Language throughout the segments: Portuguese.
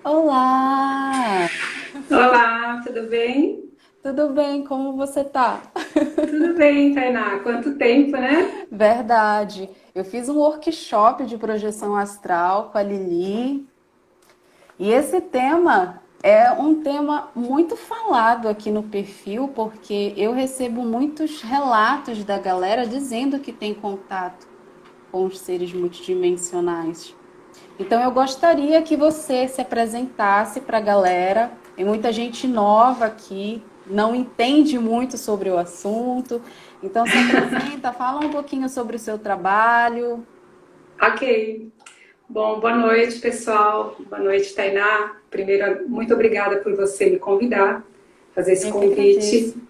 Olá! Olá, tudo bem? Tudo bem? Como você tá? Tudo bem, Tainá. Quanto tempo, né? Verdade. Eu fiz um workshop de projeção astral com a Lili e esse tema é um tema muito falado aqui no perfil porque eu recebo muitos relatos da galera dizendo que tem contato com os seres multidimensionais. Então eu gostaria que você se apresentasse para a galera. Tem muita gente nova aqui, não entende muito sobre o assunto. Então se apresenta, fala um pouquinho sobre o seu trabalho. Ok. Bom, boa noite, pessoal. Boa noite, Tainá. Primeiro, muito obrigada por você me convidar, fazer esse Eu que convite. agradeço.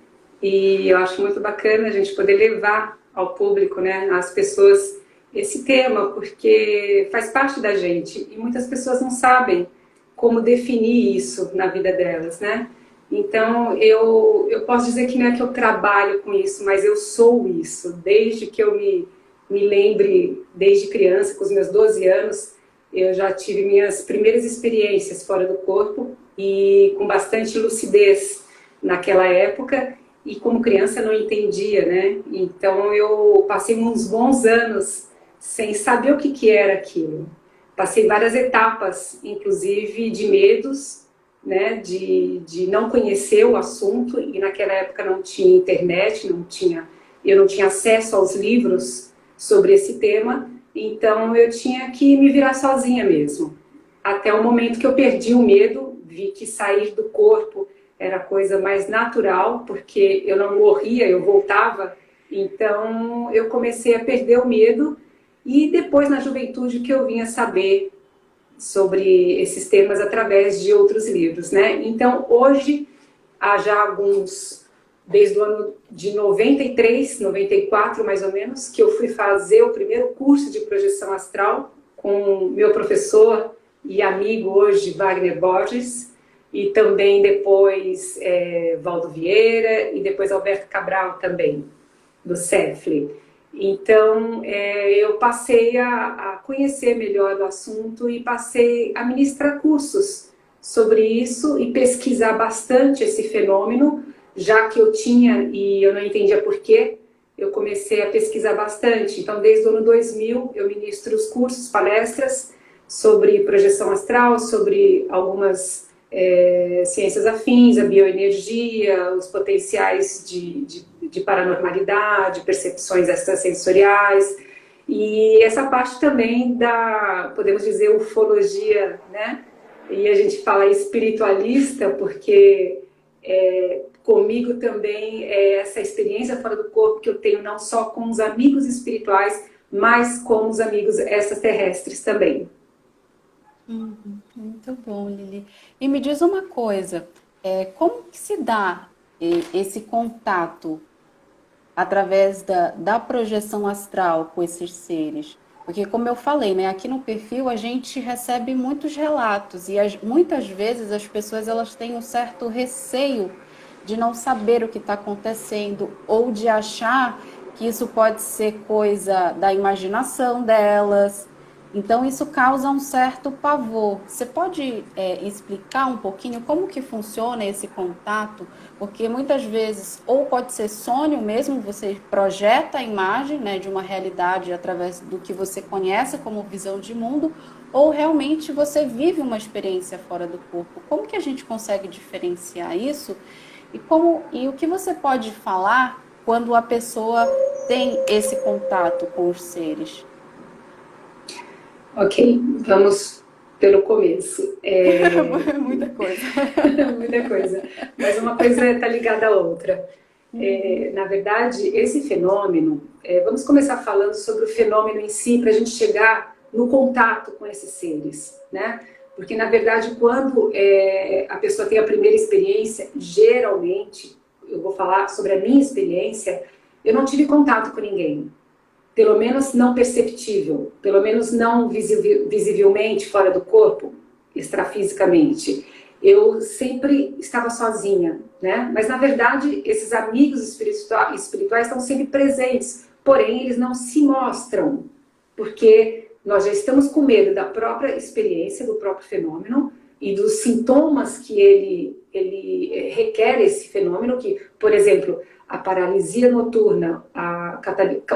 E eu acho muito bacana a gente poder levar ao público, né, às pessoas, esse tema, porque faz parte da gente. E muitas pessoas não sabem como definir isso na vida delas, né? Então, eu posso dizer que não é que eu trabalho com isso, mas eu sou isso. Desde que me lembre, desde criança, com os meus 12 anos, eu já tive minhas primeiras experiências fora do corpo e com bastante lucidez naquela época. E como criança não entendia, né? Então eu passei uns bons anos sem saber o que era aquilo. Passei várias etapas, inclusive de medos, né, de não conhecer o assunto, e naquela época não tinha internet, eu não tinha acesso aos livros sobre esse tema, então eu tinha que me virar sozinha mesmo. Até o momento que eu perdi o medo, vi que sair do corpo era a coisa mais natural, porque eu não morria, eu voltava, então eu comecei a perder o medo, e depois na juventude que eu vinha saber sobre esses temas através de outros livros, né? Então, hoje, há já alguns, desde o ano de 93, 94 mais ou menos, que eu fui fazer o primeiro curso de projeção astral com meu professor e amigo hoje, Wagner Borges, e também depois Valdo Vieira e depois Alberto Cabral também, do CEFLE. Então, eu passei a conhecer melhor o assunto e passei a ministrar cursos sobre isso e pesquisar bastante esse fenômeno, já que eu tinha e eu não entendia por quê, eu comecei a pesquisar bastante. Então, desde o ano 2000, eu ministro os cursos, palestras sobre projeção astral, sobre algumas ciências afins, a bioenergia, os potenciais de paranormalidade, percepções extrasensoriais, e essa parte também da, podemos dizer, ufologia, né? E a gente fala espiritualista porque comigo também é essa experiência fora do corpo que eu tenho não só com os amigos espirituais, mas com os amigos extraterrestres também. Muito bom, Lili. E me diz uma coisa, como que se dá esse contato através da projeção astral com esses seres? Porque, como eu falei, né, aqui no perfil a gente recebe muitos relatos e muitas vezes as pessoas elas têm um certo receio de não saber o que está acontecendo ou de achar que isso pode ser coisa da imaginação delas. Então isso causa um certo pavor. Você pode explicar um pouquinho como que funciona esse contato? Porque muitas vezes, ou pode ser sonho mesmo, você projeta a imagem, né, de uma realidade através do que você conhece como visão de mundo, ou realmente você vive uma experiência fora do corpo. Como que a gente consegue diferenciar isso? E o que você pode falar quando a pessoa tem esse contato com os seres? Ok, vamos pelo começo. Muita coisa. Muita coisa. Mas uma coisa está ligada à outra. Na verdade, esse fenômeno, vamos começar falando sobre o fenômeno em si, para a gente chegar no contato com esses seres, né? Porque, na verdade, quando a pessoa tem a primeira experiência, geralmente, eu vou falar sobre a minha experiência, eu não tive contato com ninguém, pelo menos não perceptível, pelo menos não visivelmente fora do corpo, extrafisicamente. Eu sempre estava sozinha, né? Mas na verdade, esses amigos espirituais estão sempre presentes, porém eles não se mostram, porque nós já estamos com medo da própria experiência, do próprio fenômeno, e dos sintomas que ele requer esse fenômeno, que, por exemplo, a paralisia noturna,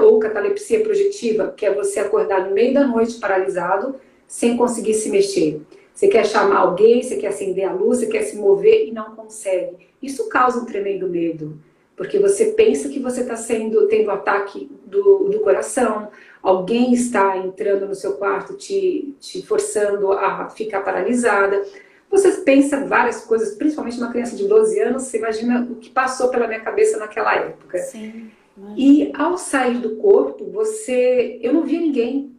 ou catalepsia projetiva, que é você acordar no meio da noite paralisado, sem conseguir se mexer. Você quer chamar alguém, você quer acender a luz, você quer se mover e não consegue. Isso causa um tremendo medo, porque você pensa que você está tendo ataque do coração, alguém está entrando no seu quarto te forçando a ficar paralisada. Você pensa várias coisas, principalmente uma criança de 12 anos, você imagina o que passou pela minha cabeça naquela época. Sim, e ao sair do corpo, eu não via ninguém.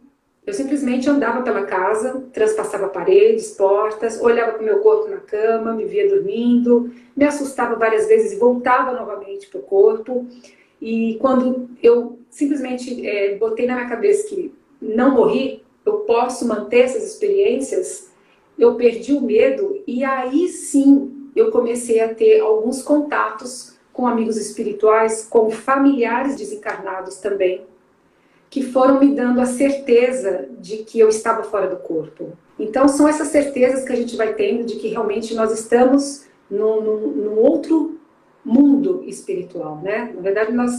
Eu simplesmente andava pela casa, transpassava paredes, portas, olhava para o meu corpo na cama, me via dormindo, me assustava várias vezes e voltava novamente para o corpo. E quando eu simplesmente botei na minha cabeça que não morri, eu posso manter essas experiências, eu perdi o medo e aí sim eu comecei a ter alguns contatos com amigos espirituais, com familiares desencarnados também, que foram me dando a certeza de que eu estava fora do corpo. Então são essas certezas que a gente vai tendo de que realmente nós estamos num outro mundo espiritual, né? Na verdade, nós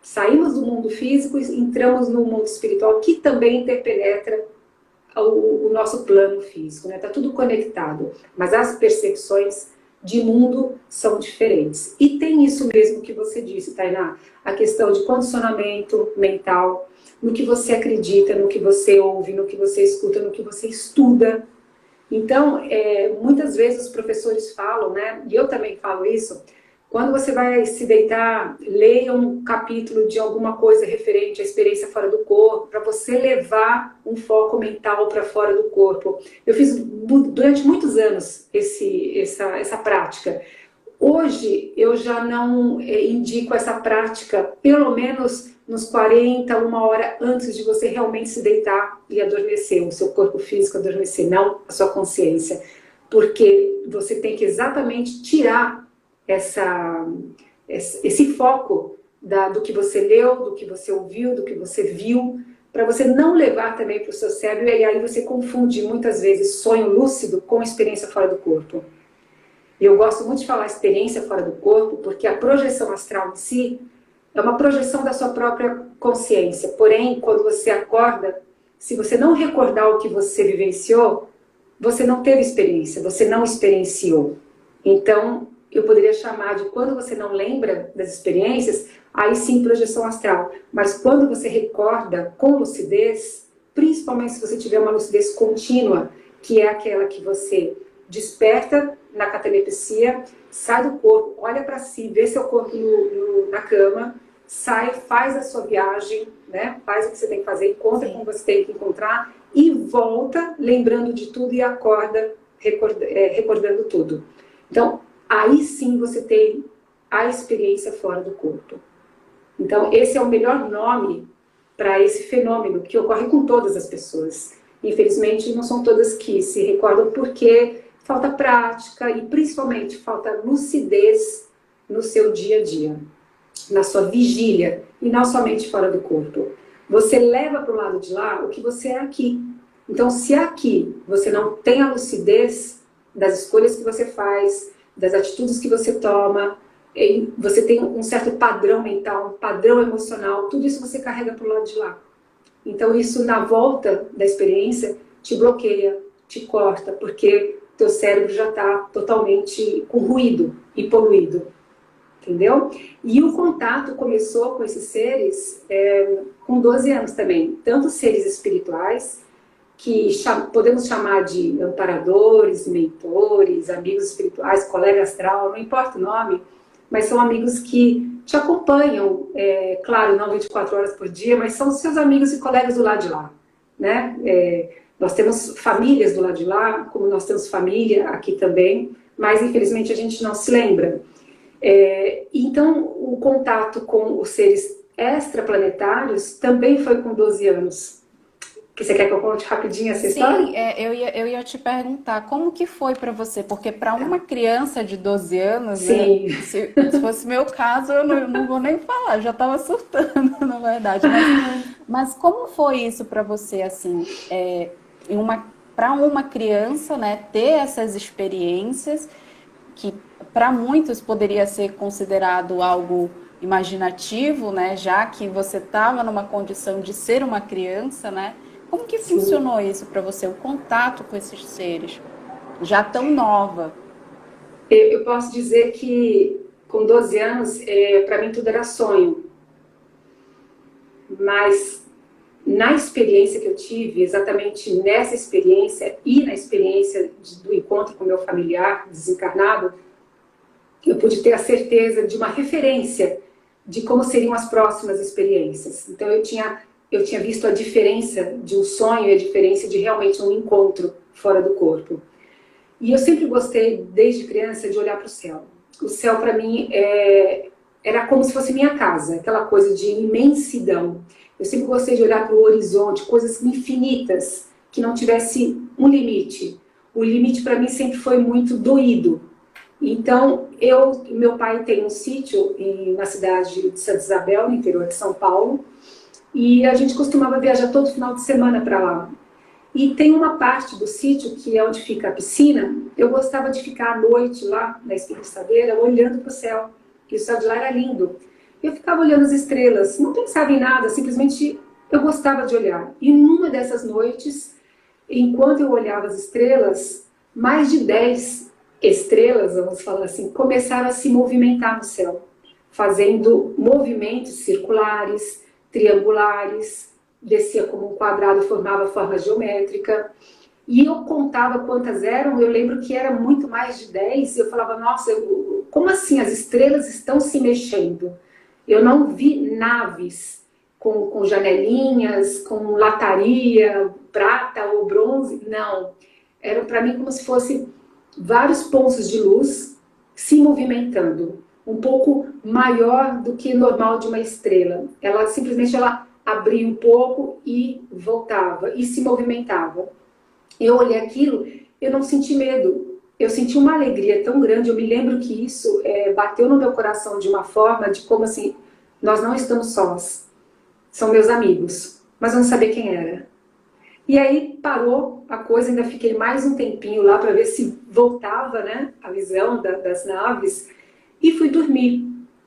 saímos do mundo físico e entramos no mundo espiritual, que também interpenetra o nosso plano físico, né? Tá tudo conectado, mas as percepções de mundo são diferentes. E tem isso mesmo que você disse, Tainá, a questão de condicionamento mental, no que você acredita, no que você ouve, no que você escuta, no que você estuda. Então, muitas vezes os professores falam, né, e eu também falo isso, quando você vai se deitar, leia um capítulo de alguma coisa referente à experiência fora do corpo, para você levar um foco mental para fora do corpo. Eu fiz durante muitos anos essa prática. Hoje, eu já não indico essa prática, pelo menos nos 40, uma hora antes de você realmente se deitar e adormecer, o seu corpo físico adormecer, não a sua consciência. Porque você tem que exatamente tirar esse foco do que você leu, do que você ouviu, do que você viu, para você não levar também para o seu cérebro, e aí você confunde muitas vezes sonho lúcido com experiência fora do corpo. E eu gosto muito de falar experiência fora do corpo, porque a projeção astral em si é uma projeção da sua própria consciência. Porém, quando você acorda, se você não recordar o que você vivenciou, você não teve experiência, você não experienciou. Então, eu poderia chamar de quando você não lembra das experiências, aí sim projeção astral. Mas quando você recorda com lucidez, principalmente se você tiver uma lucidez contínua, que é aquela que você desperta na catalepsia, sai do corpo, olha para si, vê seu corpo na cama, sai, faz a sua viagem, né? Faz o que você tem que fazer, encontra como você tem que encontrar e volta lembrando de tudo e acorda recordando tudo. Então, aí sim você tem a experiência fora do corpo. Então, esse é o melhor nome para esse fenômeno que ocorre com todas as pessoas. Infelizmente, não são todas que se recordam porque falta prática e principalmente falta lucidez no seu dia a dia, na sua vigília e não somente fora do corpo. Você leva para o lado de lá o que você é aqui. Então, se aqui você não tem a lucidez das escolhas que você faz, das atitudes que você toma, você tem um certo padrão mental, um padrão emocional, tudo isso você carrega para o lado de lá. Então isso na volta da experiência te bloqueia, te corta, porque teu cérebro já está totalmente com ruído e poluído, entendeu? E o contato começou com esses seres com 12 anos também, tanto seres espirituais, que podemos chamar de amparadores, mentores, amigos espirituais, colega astral, não importa o nome, mas são amigos que te acompanham, claro, não 24 horas por dia, mas são seus amigos e colegas do lado de lá, né? Nós temos famílias do lado de lá, como nós temos família aqui também, mas infelizmente a gente não se lembra. Então, o contato com os seres extraplanetários também foi com 12 anos. Você quer que eu conte rapidinho essa história? Sim, eu ia te perguntar como que foi para você, porque para uma criança de 12 anos, né, Sim. se fosse meu caso, eu não vou nem falar, eu já estava surtando, na verdade. Mas como foi isso para você, assim, para uma criança, né, ter essas experiências, que para muitos poderia ser considerado algo imaginativo, né, já que você estava numa condição de ser uma criança, né? Como que Sim. funcionou isso para você, o contato com esses seres, já tão nova? Eu posso dizer que com 12 anos, para mim tudo era sonho, mas na experiência que eu tive, exatamente nessa experiência e na experiência do encontro com meu familiar desencarnado, eu pude ter a certeza de uma referência de como seriam as próximas experiências. Então eu tinha visto a diferença de um sonho e a diferença de realmente um encontro fora do corpo. E eu sempre gostei, desde criança, de olhar para o céu. O céu, para mim, era como se fosse minha casa, aquela coisa de imensidão. Eu sempre gostei de olhar para o horizonte, coisas infinitas, que não tivesse um limite. O limite, para mim, sempre foi muito doído. Então, meu pai tem um sítio na cidade de Santa Isabel, no interior de São Paulo, e a gente costumava viajar todo final de semana para lá. E tem uma parte do sítio, que é onde fica a piscina, eu gostava de ficar à noite lá na espiriçadeira, olhando para o céu, que o céu de lá era lindo. Eu ficava olhando as estrelas, não pensava em nada, simplesmente eu gostava de olhar. E numa dessas noites, enquanto eu olhava as estrelas, mais de 10 estrelas, vamos falar assim, começaram a se movimentar no céu, fazendo movimentos circulares, triangulares, descia como um quadrado, formava forma geométrica. E eu contava quantas eram, eu lembro que era muito mais de 10, e eu falava, nossa, como assim as estrelas estão se mexendo? Eu não vi naves com janelinhas, com lataria, prata ou bronze, não. Era para mim como se fosse vários pontos de luz se movimentando, um pouco maior do que normal de uma estrela. Ela simplesmente abria um pouco e voltava, e se movimentava. Eu olhei aquilo, eu não senti medo, eu senti uma alegria tão grande. Eu me lembro que isso bateu no meu coração de uma forma de como assim, nós não estamos sós, são meus amigos, mas eu não sabia quem era. E aí parou a coisa, ainda fiquei mais um tempinho lá para ver se voltava, né, a visão das naves, e fui dormir.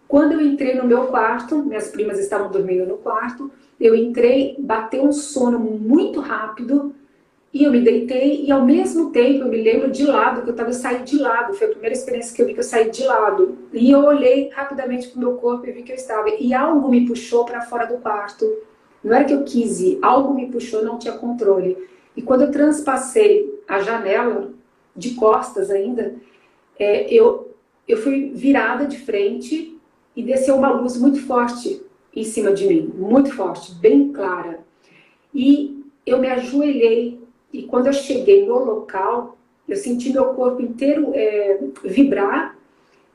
Quando eu entrei no meu quarto, minhas primas estavam dormindo no quarto, eu entrei, bateu um sono muito rápido, e eu me deitei, e ao mesmo tempo eu me lembro de lado, que eu saí de lado, foi a primeira experiência que eu vi que eu saí de lado. E eu olhei rapidamente para o meu corpo e vi que eu estava, e algo me puxou para fora do quarto. Não era que eu quis ir, algo me puxou, não tinha controle. E quando eu transpassei a janela, de costas ainda, eu fui virada de frente e desceu uma luz muito forte em cima de mim, muito forte, bem clara. E eu me ajoelhei, e quando eu cheguei no local, eu senti meu corpo inteiro vibrar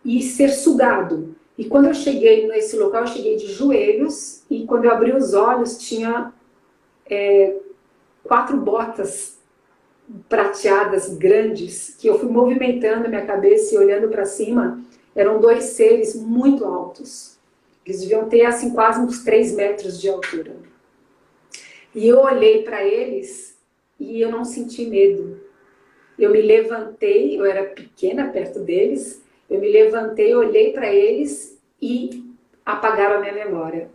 e ser sugado. E quando eu cheguei nesse local, eu cheguei de joelhos, e quando eu abri os olhos, tinha 4 botas prateadas grandes, que eu fui movimentando a minha cabeça e olhando para cima. Eram 2 seres muito altos. Eles deviam ter assim quase uns 3 metros de altura. E eu olhei para eles e eu não senti medo. Eu me levantei, eu era pequena perto deles, eu me levantei, olhei para eles e apagaram a minha memória.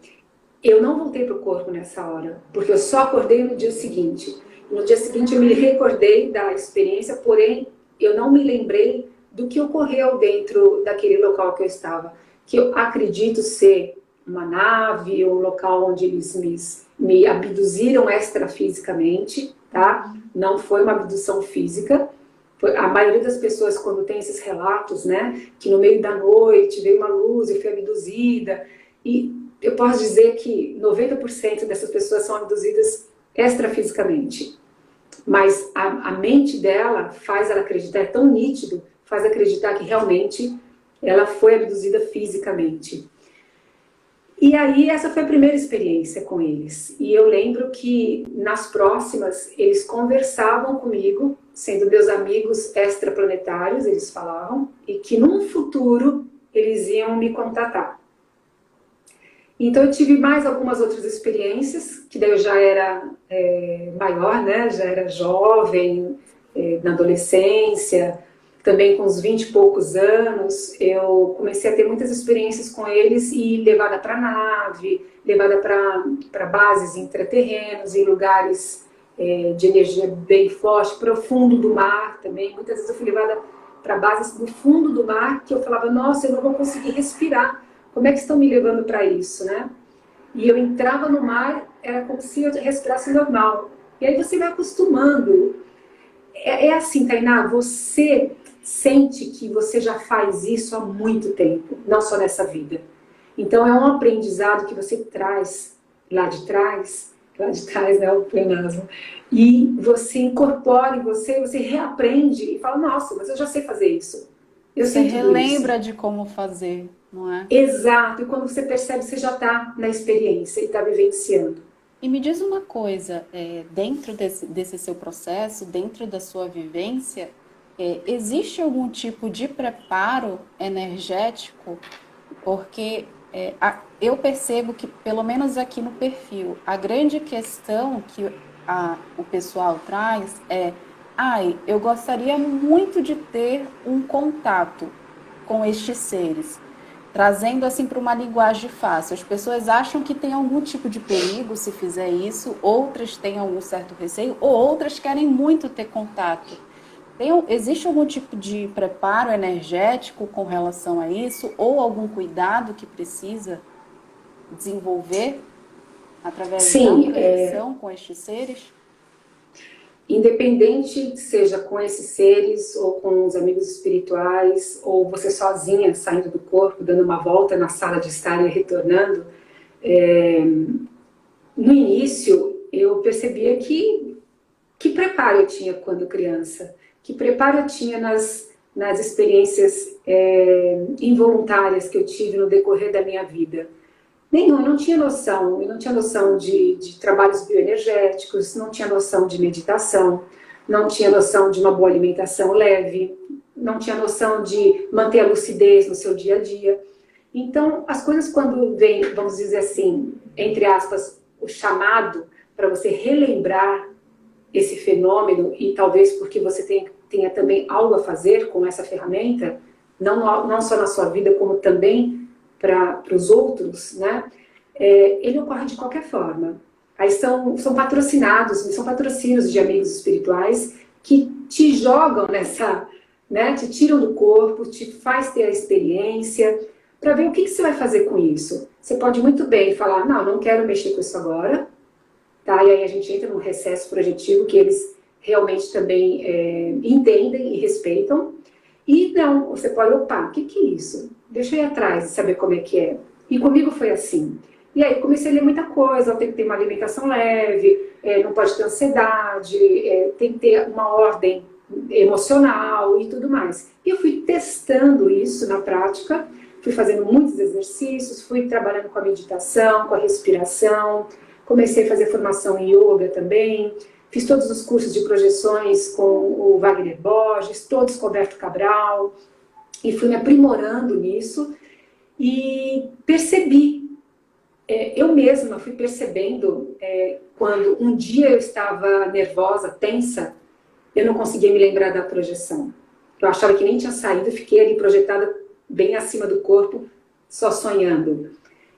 Eu não voltei para o corpo nessa hora, porque eu só acordei no dia seguinte. No dia seguinte eu me recordei da experiência, porém eu não me lembrei do que ocorreu dentro daquele local que eu estava, que eu acredito ser uma nave, um local onde eles me abduziram extrafisicamente, tá? Não foi uma abdução física. A maioria das pessoas, quando tem esses relatos, né, que no meio da noite veio uma luz e fui abduzida, e eu posso dizer que 90% dessas pessoas são abduzidas extrafisicamente. Mas a mente dela faz ela acreditar, é tão nítido, faz acreditar que realmente ela foi abduzida fisicamente. E aí essa foi a primeira experiência com eles. E eu lembro que nas próximas eles conversavam comigo, sendo meus amigos extraplanetários, eles falavam, e que num futuro eles iam me contatar. Então eu tive mais algumas outras experiências, que daí eu já era maior, né? Já era jovem, na adolescência, também com uns 20 e poucos anos, eu comecei a ter muitas experiências com eles e levada para nave, levada para bases intraterrenos, em lugares de energia bem forte, profundo do mar também. Muitas vezes eu fui levada para bases do fundo do mar, que eu falava, nossa, eu não vou conseguir respirar. Como é que estão me levando para isso, né? E eu entrava no mar, era como se eu respirasse normal. E aí você vai acostumando. É assim, Tainá, você sente que você já faz isso há muito tempo, não só nessa vida. Então é um aprendizado que você traz lá de trás, né, o pleonasmo, e você incorpora em você, você reaprende e fala, nossa, mas eu já sei fazer isso. Eu Você sei tudo isso. relembra de como fazer, não é? Exato, e quando você percebe, você já está na experiência e está vivenciando. E me diz uma coisa, dentro desse seu processo, dentro da sua vivência, existe algum tipo de preparo energético? Porque eu percebo que, pelo menos aqui no perfil, a grande questão que o pessoal traz é: ai, eu gostaria muito de ter um contato com estes seres, trazendo assim para uma linguagem fácil. As pessoas acham que tem algum tipo de perigo se fizer isso, outras têm algum certo receio, ou outras querem muito ter contato. Existe algum tipo de preparo energético com relação a isso, ou algum cuidado que precisa desenvolver através da Sim, projeção com estes seres? independente seja com esses seres ou com os amigos espirituais ou você sozinha saindo do corpo, dando uma volta na sala de estar e retornando, é, no início eu percebia que preparo eu tinha quando criança, que preparo eu tinha nas experiências involuntárias que eu tive no decorrer da minha vida. Nenhum, eu não tinha noção de trabalhos bioenergéticos, não tinha noção de meditação, não tinha noção de uma boa alimentação leve, não tinha noção de manter a lucidez no seu dia a dia. Então, as coisas quando vem, vamos dizer assim, entre aspas, o chamado para você relembrar esse fenômeno e talvez porque você tenha também algo a fazer com essa ferramenta, não só na sua vida, como também para os outros, né? Ele ocorre de qualquer forma. Aí são patrocinados, são patrocínios de amigos espirituais que te jogam nessa, né? Te tiram do corpo, te faz ter a experiência, para ver o que você vai fazer com isso. Você pode muito bem falar, não quero mexer com isso agora, tá? E aí a gente entra num recesso projetivo que eles realmente também entendem e respeitam. E não, você pode, opa, o que é isso? Deixa eu ir atrás e saber como é que é. E comigo foi assim. E aí comecei a ler muita coisa, tem que ter uma alimentação leve, não pode ter ansiedade, tem que ter uma ordem emocional e tudo mais. E eu fui testando isso na prática, fui fazendo muitos exercícios, fui trabalhando com a meditação, com a respiração, comecei a fazer formação em yoga também, fiz todos os cursos de projeções com o Wagner Borges, todos com o Roberto Cabral, e fui me aprimorando nisso e percebi, eu mesma fui percebendo quando um dia eu estava nervosa, tensa, eu não conseguia me lembrar da projeção. Eu achava que nem tinha saído, fiquei ali projetada bem acima do corpo, só sonhando.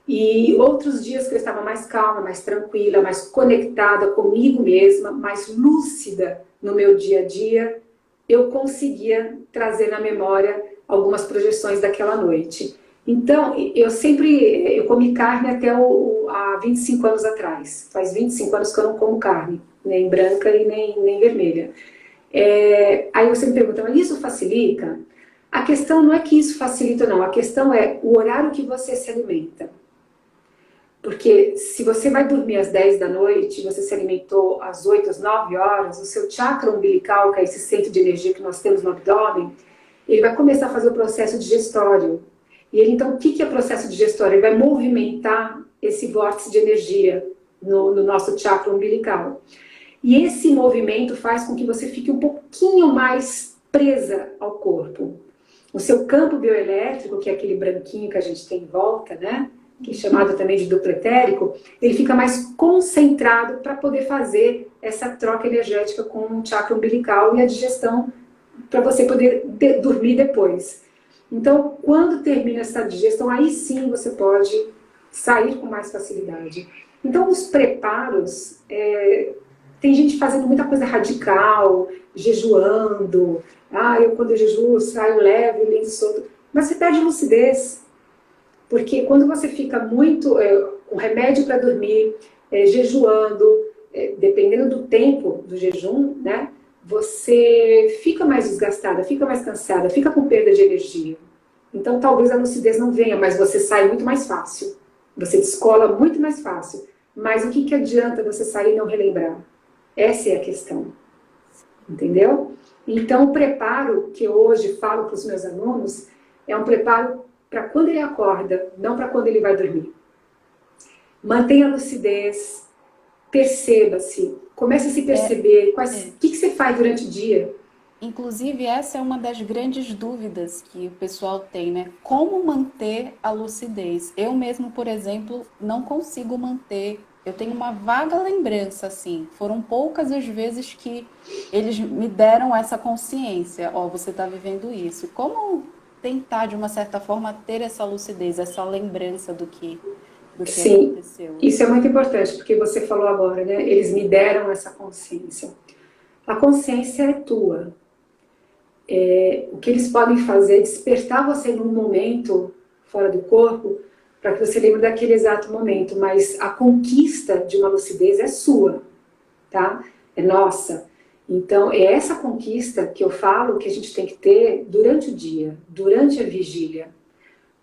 E outros dias que eu estava mais calma, mais tranquila, mais conectada comigo mesma, mais lúcida no meu dia a dia, eu conseguia trazer na memória algumas projeções daquela noite. Então, eu comi carne até há 25 anos atrás. Faz 25 anos que eu não como carne, nem branca e nem vermelha. Aí você me pergunta, mas isso facilita? A questão não é que isso facilita, não. A questão é o horário que você se alimenta. Porque se você vai dormir às 10 da noite, você se alimentou às 8, às 9 horas, o seu chakra umbilical, que é esse centro de energia que nós temos no abdômen, ele vai começar a fazer o processo digestório. E ele, então, o que é o processo digestório? Ele vai movimentar esse vórtice de energia no nosso chakra umbilical. E esse movimento faz com que você fique um pouquinho mais presa ao corpo. O seu campo bioelétrico, que é aquele branquinho que a gente tem em volta, né? que é chamado também de duplo etérico, ele fica mais concentrado para poder fazer essa troca energética com o chakra umbilical e a digestão para você poder dormir depois. Então, quando termina essa digestão, aí sim você pode sair com mais facilidade. Então, os preparos, tem gente fazendo muita coisa radical, jejuando, quando eu jejuo saio leve, lento e solto, mas você perde lucidez, porque quando você fica muito com remédio para dormir, jejuando, dependendo do tempo do jejum, né, você fica mais desgastada, fica mais cansada, fica com perda de energia. Então talvez a lucidez não venha, mas você sai muito mais fácil. Você descola muito mais fácil. Mas o que adianta você sair e não relembrar? Essa é a questão. Entendeu? Então o preparo que eu hoje falo para os meus alunos é um preparo para quando ele acorda, não para quando ele vai dormir. Mantenha a lucidez, perceba-se, comece a se perceber, o que você faz durante o dia. Inclusive, essa é uma das grandes dúvidas que o pessoal tem, né? Como manter a lucidez? Eu mesmo, por exemplo, não consigo manter. Eu tenho uma vaga lembrança, assim. Foram poucas as vezes que eles me deram essa consciência. Ó, você está vivendo isso. Como tentar, de uma certa forma, ter essa lucidez, essa lembrança do que Sim, aconteceu? isso é muito importante, porque você falou agora, né? Eles me deram essa consciência. A consciência é tua. O que eles podem fazer é despertar você num momento fora do corpo, para que você lembre daquele exato momento, mas a conquista de uma lucidez é sua, tá? É nossa. Então, é essa conquista que eu falo que a gente tem que ter durante o dia, durante a vigília.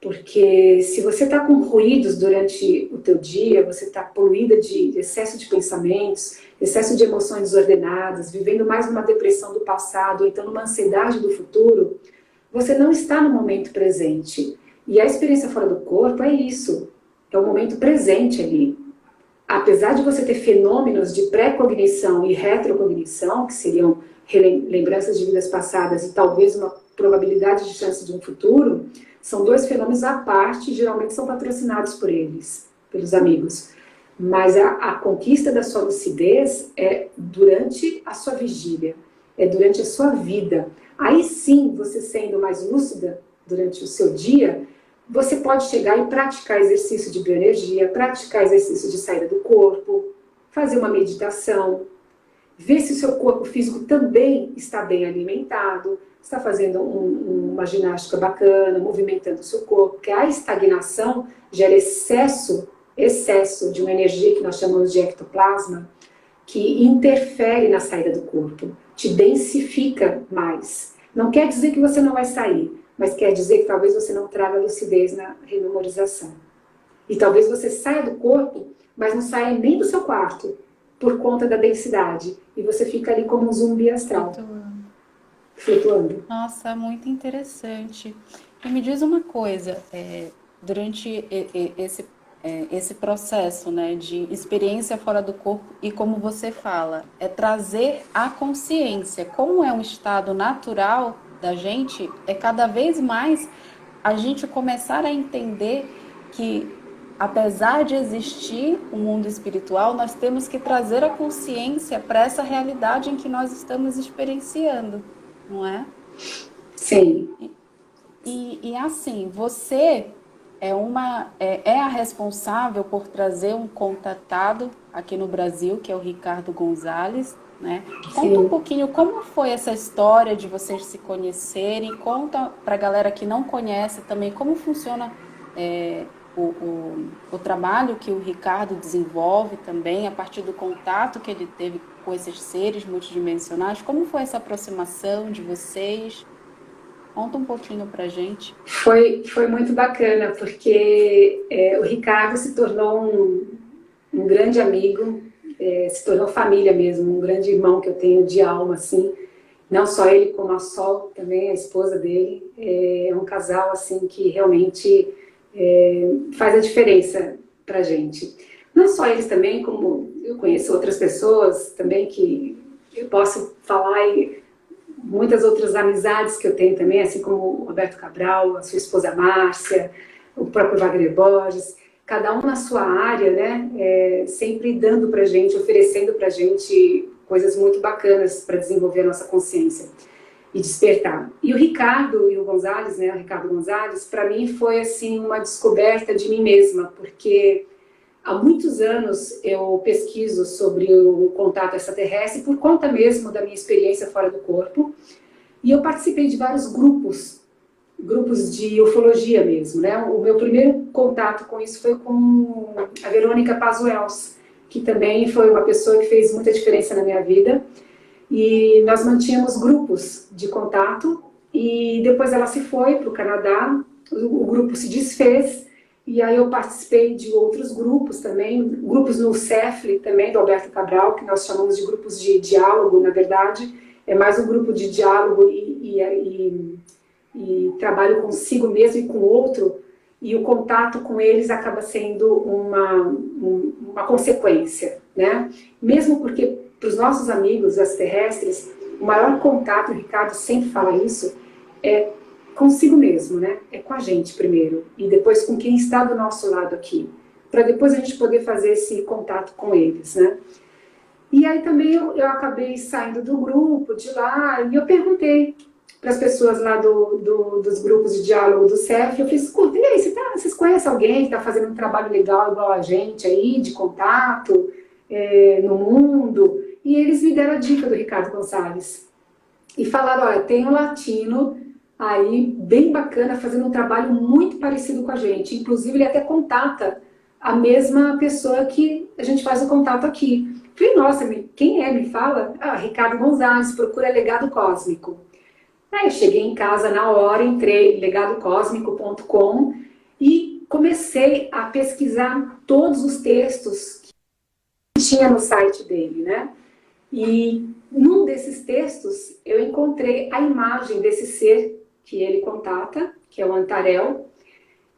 Porque se você está com ruídos durante o teu dia, você está poluída de excesso de pensamentos, excesso de emoções desordenadas, vivendo mais numa depressão do passado, ou então numa ansiedade do futuro, você não está no momento presente. E a experiência fora do corpo é isso, é o momento presente ali. Apesar de você ter fenômenos de pré-cognição e retrocognição, que seriam lembranças de vidas passadas e talvez uma probabilidade de chance de um futuro, são dois fenômenos à parte, geralmente são patrocinados por eles, pelos amigos. Mas a conquista da sua lucidez é durante a sua vigília, é durante a sua vida. Aí sim, você sendo mais lúcida durante o seu dia, você pode chegar e praticar exercício de bioenergia, praticar exercício de saída do corpo, fazer uma meditação, ver se o seu corpo físico também está bem alimentado, está fazendo uma ginástica bacana, movimentando o seu corpo, porque a estagnação gera excesso de uma energia que nós chamamos de ectoplasma, que interfere na saída do corpo, te densifica mais. Não quer dizer que você não vai sair, mas quer dizer que talvez você não traga lucidez na rememorização. E talvez você saia do corpo, mas não saia nem do seu quarto, por conta da densidade. E você fica ali como um zumbi astral. Flutuando. Nossa, muito interessante. E me diz uma coisa, durante esse processo, né, de experiência fora do corpo, e como você fala, é trazer a consciência, como é um estado natural da gente, é cada vez mais a gente começar a entender que, apesar de existir um mundo espiritual, nós temos que trazer a consciência para essa realidade em que nós estamos experienciando, não é? Sim. E assim, você é a responsável por trazer um contatado aqui no Brasil, que é o Ricardo Gonzalez, né? Conta um pouquinho como foi essa história de vocês se conhecerem, conta para a galera que não conhece também como funciona o trabalho que o Ricardo desenvolve também, a partir do contato que ele teve com esses seres multidimensionais. Como foi essa aproximação de vocês? Conta um pouquinho pra gente. Foi muito bacana, porque o Ricardo se tornou um grande amigo, se tornou família mesmo, um grande irmão que eu tenho de alma, assim. Não só ele, como a Sol, também a esposa dele. É um casal, assim, que realmente faz a diferença pra gente. Não só eles também, como eu conheço outras pessoas também que eu posso falar e muitas outras amizades que eu tenho também, assim como o Roberto Cabral, a sua esposa Márcia, o próprio Wagner Borges. cada um na sua área, né? Sempre dando para a gente, oferecendo para a gente coisas muito bacanas para desenvolver a nossa consciência e despertar. E o Ricardo e o Gonzalez, né? O Ricardo Gonzalez, para mim foi assim uma descoberta de mim mesma, porque há muitos anos eu pesquiso sobre o contato extraterrestre por conta mesmo da minha experiência fora do corpo. E eu participei de vários grupos de ufologia mesmo, né? O meu primeiro contato com isso foi com a Verônica Pazuells, que também foi uma pessoa que fez muita diferença na minha vida. E nós mantínhamos grupos de contato e depois ela se foi para o Canadá, o grupo se desfez e aí eu participei de outros grupos também, grupos no CEFL também, do Alberto Cabral, que nós chamamos de grupos de diálogo, na verdade, é mais um grupo de diálogo e trabalho consigo mesmo e com o outro, e o contato com eles acaba sendo uma consequência, né? Mesmo porque, para os nossos amigos extraterrestres, o maior contato, o Ricardo sempre fala isso, é consigo mesmo, né? É com a gente primeiro, e depois com quem está do nosso lado aqui, para depois a gente poder fazer esse contato com eles, né? E aí também eu acabei saindo do grupo, de lá, e eu perguntei para as pessoas lá dos grupos de diálogo do CEF, eu falei, escuta, e aí, vocês conhecem alguém que está fazendo um trabalho legal igual a gente aí, de contato no mundo? E eles me deram a dica do Ricardo Gonçalves. E falaram, olha, tem um latino aí, bem bacana, fazendo um trabalho muito parecido com a gente. Inclusive, ele até contata a mesma pessoa que a gente faz o contato aqui. Falei, nossa, quem é? Me fala? Ah, Ricardo Gonçalves, procura Legado Cósmico. Aí eu cheguei em casa na hora, entrei em legadocosmico.com e comecei a pesquisar todos os textos que tinha no site dele, né? E num desses textos eu encontrei a imagem desse ser que ele contata, que é o Antarel.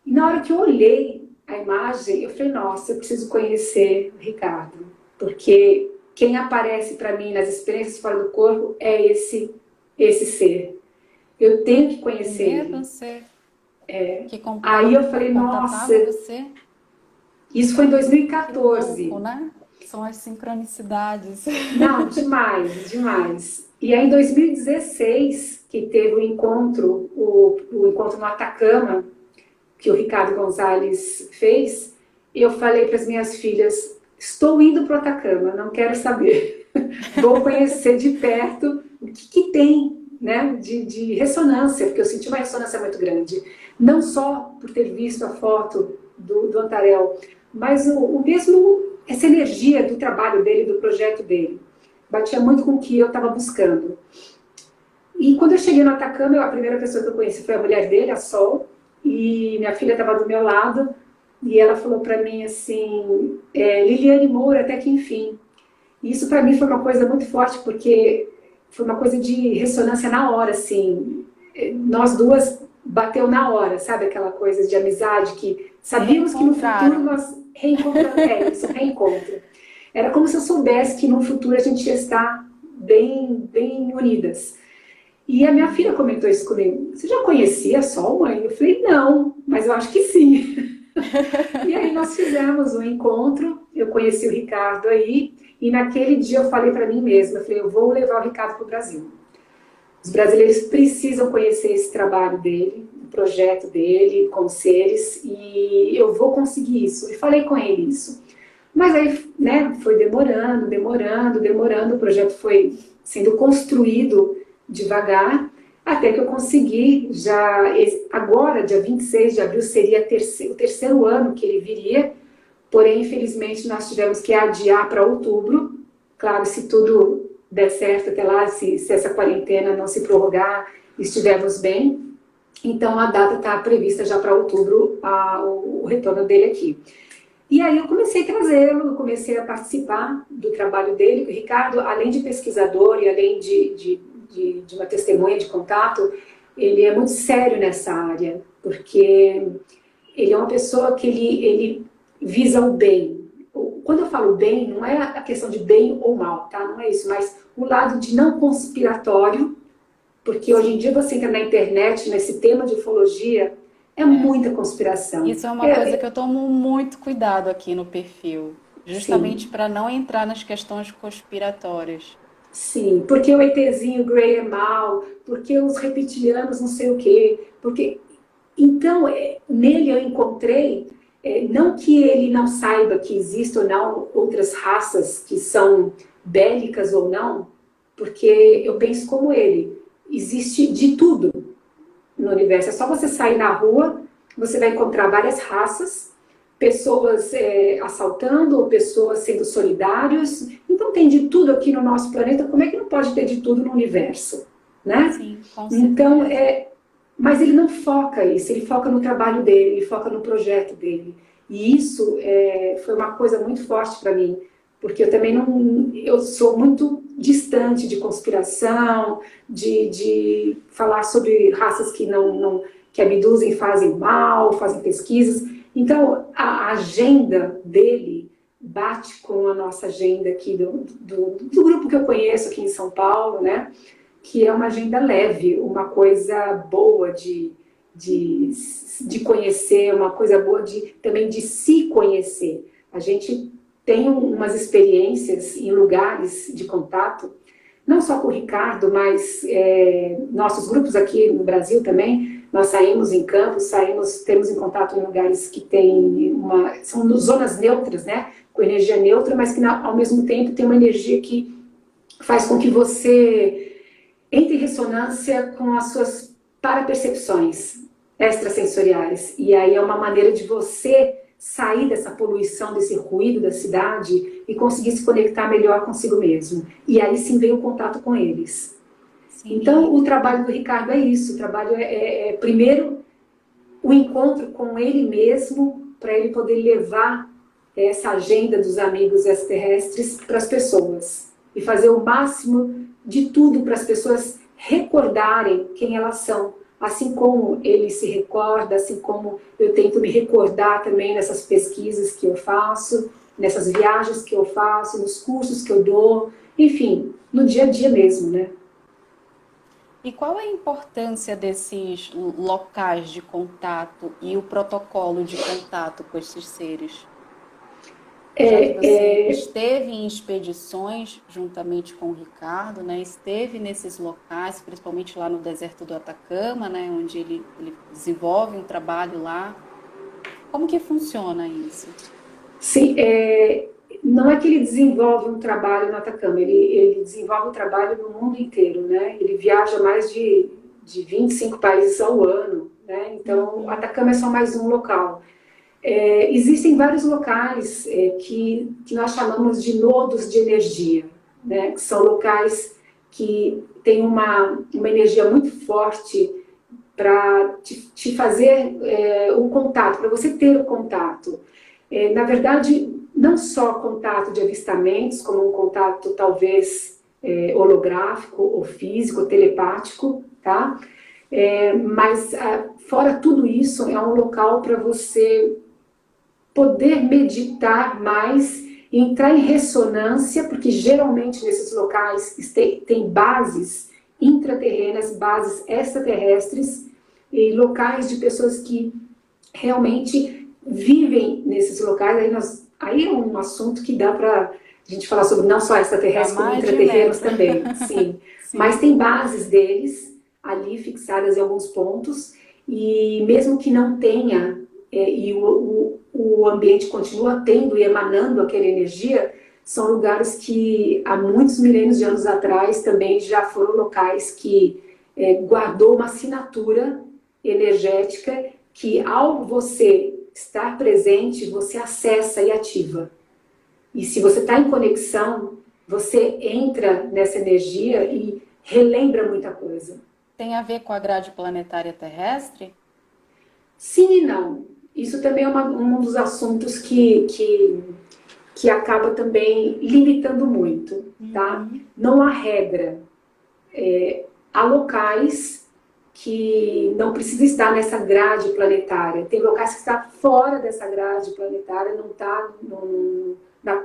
E na hora que eu olhei a imagem, eu falei, nossa, eu preciso conhecer o Ricardo, porque quem aparece para mim nas experiências fora do corpo é esse ser. Eu tenho que conhecer ele. Aí eu falei, nossa, você? Isso foi em 2014. Que louco, né? São as sincronicidades. Não, demais, demais. E aí em 2016, que teve o encontro no Atacama, que o Ricardo Gonçalves fez, eu falei para as minhas filhas, estou indo para o Atacama, não quero saber. Vou conhecer de perto o que tem, né, de ressonância, porque eu senti uma ressonância muito grande. Não só por ter visto a foto do Antarel, mas o mesmo, essa energia do trabalho dele, do projeto dele. Batia muito com o que eu estava buscando. E quando eu cheguei no Atacama, a primeira pessoa que eu conheci foi a mulher dele, a Sol, e minha filha estava do meu lado, e ela falou para mim assim, Liliane Moura, até que enfim. E isso para mim foi uma coisa muito forte, porque foi uma coisa de ressonância na hora, assim. Nós duas bateu na hora, sabe? Aquela coisa de amizade que sabíamos que no futuro nós reencontramos. Isso, reencontro. Era como se eu soubesse que no futuro a gente ia estar bem, bem unidas. E a minha filha comentou isso comigo. Você já conhecia a Sol, mãe? Eu falei, não, mas eu acho que sim. E aí nós fizemos um encontro, eu conheci o Ricardo aí, e naquele dia eu falei para mim mesma, eu falei, eu vou levar o Ricardo para o Brasil. Os brasileiros precisam conhecer esse trabalho dele, o projeto dele com seres, e eu vou conseguir isso. E falei com ele isso. Mas aí, né, foi demorando, o projeto foi sendo construído devagar, até que eu consegui, agora, dia 26 de abril, seria o terceiro ano que ele viria, porém, infelizmente, nós tivemos que adiar para outubro. Claro, se tudo der certo até lá, se essa quarentena não se prorrogar, estivermos bem. Então, a data está prevista já para outubro, o retorno dele aqui. E aí eu comecei a trazê-lo, comecei a participar do trabalho dele. O Ricardo, além de pesquisador e além de uma testemunha de contato, ele é muito sério nessa área, porque ele é uma pessoa que ele visa o bem. Quando eu falo bem, não é a questão de bem ou mal, tá? Não é isso, mas o lado de não conspiratório, porque hoje em dia você entra na internet, nesse tema de ufologia, É muita conspiração. Isso é uma coisa que eu tomo muito cuidado aqui no perfil, justamente Sim, para não entrar nas questões conspiratórias. sim. Porque o ETzinho Grey é mal, porque os reptilianos não sei o quê, porque então, nele eu encontrei, não que ele não saiba que existem ou não outras raças que são bélicas ou não, porque eu penso como ele, existe de tudo no universo. É só você sair na rua, você vai encontrar várias raças, pessoas assaltando, ou pessoas sendo solidários. Então tem de tudo aqui no nosso planeta, como é que não pode ter de tudo no universo? Né? Sim, com Então, certeza. mas ele não foca isso, ele foca no trabalho dele, ele foca no projeto dele. E isso foi uma coisa muito forte para mim, porque eu também não, eu sou muito distante de conspiração, de falar sobre raças que que abduzem, fazem mal, fazem pesquisas. Então, a agenda dele bate com a nossa agenda aqui do grupo que eu conheço aqui em São Paulo, né? Que é uma agenda leve, uma coisa boa de, de conhecer, uma coisa boa também de se conhecer. A gente tem umas experiências em lugares de contato, não só com o Ricardo, mas nossos grupos aqui no Brasil também, nós saímos em campos, temos em contato em lugares que são zonas neutras, né, com energia neutra, mas que ao mesmo tempo tem uma energia que faz com que você entre em ressonância com as suas parapercepções extrasensoriais. E aí é uma maneira de você sair dessa poluição, desse ruído da cidade e conseguir se conectar melhor consigo mesmo. E aí sim vem o contato com eles. Sim, Então, o trabalho do Ricardo é isso. O trabalho primeiro, o encontro com ele mesmo, para ele poder levar essa agenda dos amigos extraterrestres para as pessoas. E fazer o máximo de tudo para as pessoas recordarem quem elas são. Assim como ele se recorda, assim como eu tento me recordar também nessas pesquisas que eu faço, nessas viagens que eu faço, nos cursos que eu dou, enfim, no dia a dia mesmo, né? e qual é a importância desses locais de contato e o protocolo de contato com esses seres? Já que você esteve em expedições juntamente com o Ricardo, né? Esteve nesses locais, principalmente lá no deserto do Atacama, né? Onde ele desenvolve um trabalho lá. Como que funciona isso? Sim, não é que ele desenvolve um trabalho no Atacama, ele desenvolve um trabalho no mundo inteiro, né? Ele viaja mais de 25 países ao ano, né? Então, o Uhum. Atacama é só mais um local. Existem vários locais que nós chamamos de nodos de energia, né? Que são locais que têm uma energia muito forte para te fazer o contato, para você ter o contato. Na verdade, não só contato de avistamentos, como um contato talvez holográfico, ou físico, ou telepático, tá? Mas fora tudo isso, é um local para você poder meditar mais e entrar em ressonância, porque geralmente nesses locais tem bases intraterrenas, bases extraterrestres, e locais de pessoas que realmente vivem nesses locais. Aí é um assunto que dá para a gente falar sobre não só Dá extraterrestres, como mais de intraterrenos metro. também, sim. Mas Sim. tem bases deles ali fixadas em alguns pontos, e mesmo que não tenha, e o ambiente continua tendo e emanando aquela energia, são lugares que há muitos milênios de anos atrás também já foram locais que guardou uma assinatura energética que ao você estar presente, você acessa e ativa. E se você está em conexão, você entra nessa energia e relembra muita coisa. Tem a ver com a grade planetária terrestre? Sim e não. Isso também é um dos assuntos que acaba também limitando muito, tá? Uhum. Não há regra. Há locais que não precisa estar nessa grade planetária. Tem locais que está fora dessa grade planetária, não está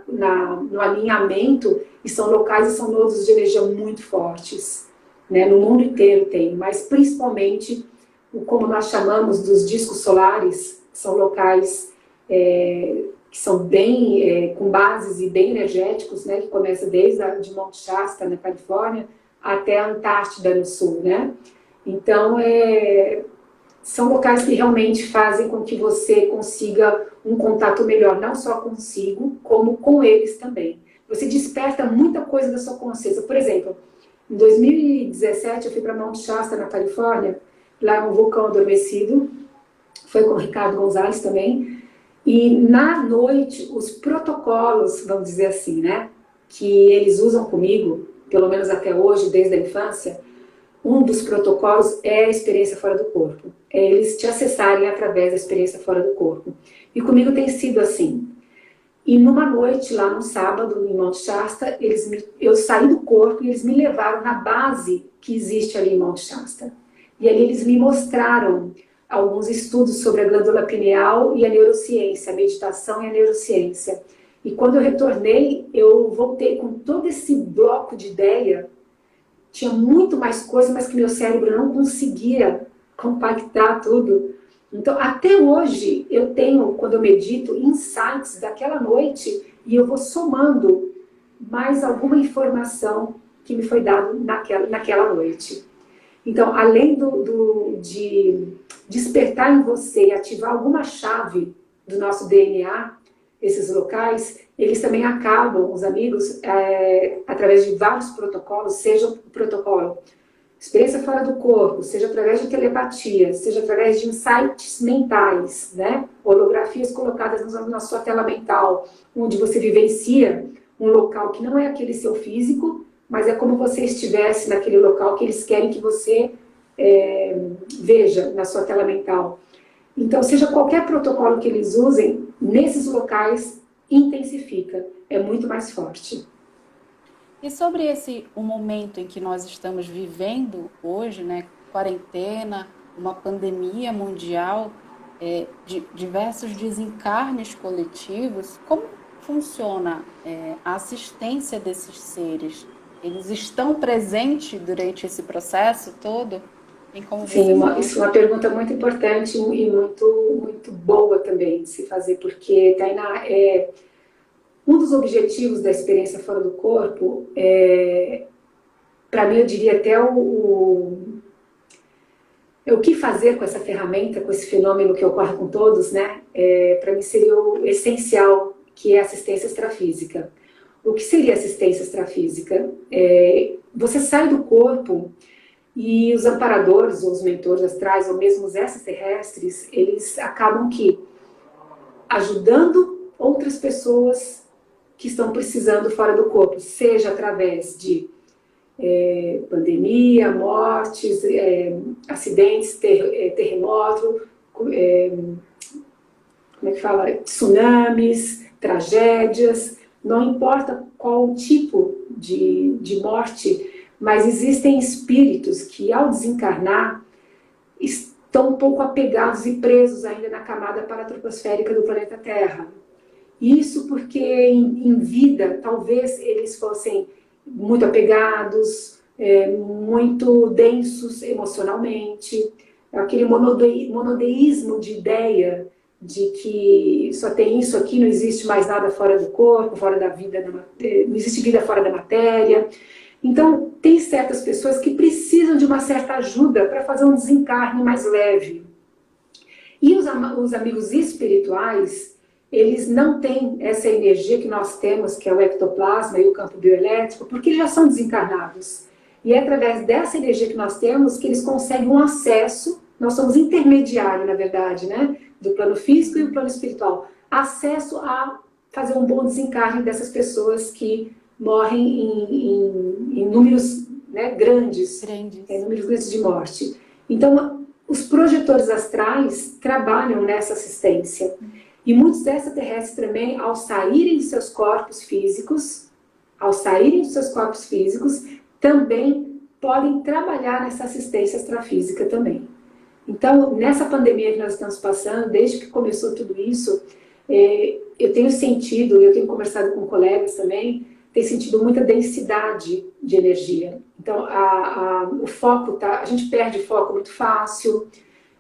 no alinhamento, e são locais e são nodos de energia muito fortes. Né? No mundo inteiro tem, mas principalmente como nós chamamos dos discos solares, são locais que são bem, com bases e bem energéticos, né, que começa desde de Monte Shasta, na Califórnia, até a Antártida, no sul, né? Então, são locais que realmente fazem com que você consiga um contato melhor, não só consigo, como com eles também. Você desperta muita coisa da sua consciência. Por exemplo, em 2017, eu fui para Monte Shasta, na Califórnia, lá é um vulcão adormecido, foi com o Ricardo Gonzalez também, e na noite, os protocolos, vamos dizer assim, né, que eles usam comigo, pelo menos até hoje, desde a infância, um dos protocolos é a experiência fora do corpo. É eles te acessarem através da experiência fora do corpo. E comigo tem sido assim. E numa noite, lá no sábado, em Monte Shasta, eu saí do corpo e eles me levaram na base que existe ali em Monte Shasta. E ali eles me mostraram alguns estudos sobre a glândula pineal e a neurociência, a meditação e a neurociência. E quando eu retornei, eu voltei com todo esse bloco de ideia. Tinha muito mais coisa, mas que meu cérebro não conseguia compactar tudo. Então, até hoje, eu tenho, quando eu medito, insights daquela noite e eu vou somando mais alguma informação que me foi dada naquela noite. Então, além de despertar em você e ativar alguma chave do nosso DNA, esses locais, eles também acabam, os amigos, através de vários protocolos, seja o protocolo experiência fora do corpo, seja através de telepatia, seja através de insights mentais, né? Holografias colocadas na sua tela mental, onde você vivencia um local que não é aquele seu físico, mas é como você estivesse naquele local que eles querem que você veja na sua tela mental. Então, seja qualquer protocolo que eles usem, nesses locais intensifica, é muito mais forte. E sobre o momento em que nós estamos vivendo hoje, né, quarentena, uma pandemia mundial, diversos desencarnes coletivos, como funciona a assistência desses seres? Eles estão presentes durante esse processo todo? Tem como Sim, isso é uma pergunta muito importante e muito, muito boa também de se fazer, porque, Tainá, um dos objetivos da experiência fora do corpo, para mim, eu diria até o que fazer com essa ferramenta, com esse fenômeno que ocorre com todos, né? Para mim seria o essencial, que é a assistência extrafísica. O que seria assistência extrafísica? Você sai do corpo e os amparadores, ou os mentores astrais, ou mesmo os extraterrestres, eles acabam ajudando outras pessoas que estão precisando fora do corpo, seja através de pandemia, mortes, acidentes, terremoto, como é que fala? Tsunamis, tragédias, não importa qual tipo de morte, mas existem espíritos que, ao desencarnar, estão um pouco apegados e presos ainda na camada paratroposférica do planeta Terra. Isso porque em vida, talvez eles fossem muito apegados, muito densos emocionalmente, aquele monodeísmo de ideia de que só tem isso aqui, não existe mais nada fora do corpo, fora da vida, não existe vida fora da matéria. Então, tem certas pessoas que precisam de uma certa ajuda para fazer um desencarne mais leve. E os amigos espirituais, eles não têm essa energia que nós temos, que é o ectoplasma e o campo bioelétrico, porque eles já são desencarnados. E é através dessa energia que nós temos que eles conseguem um acesso, nós somos intermediário, na verdade, né, do plano físico e o plano espiritual, acesso a fazer um bom desencarne dessas pessoas que morrem em números, né, grandes. Números grandes de morte. Então, os projetores astrais trabalham nessa assistência. E muitos extraterrestres também, ao saírem de seus corpos físicos, também podem trabalhar nessa assistência extrafísica também. Então, nessa pandemia que nós estamos passando, desde que começou tudo isso, eu tenho sentido, eu tenho conversado com colegas também, tenho sentido muita densidade de energia. Então, o foco a gente perde foco muito fácil,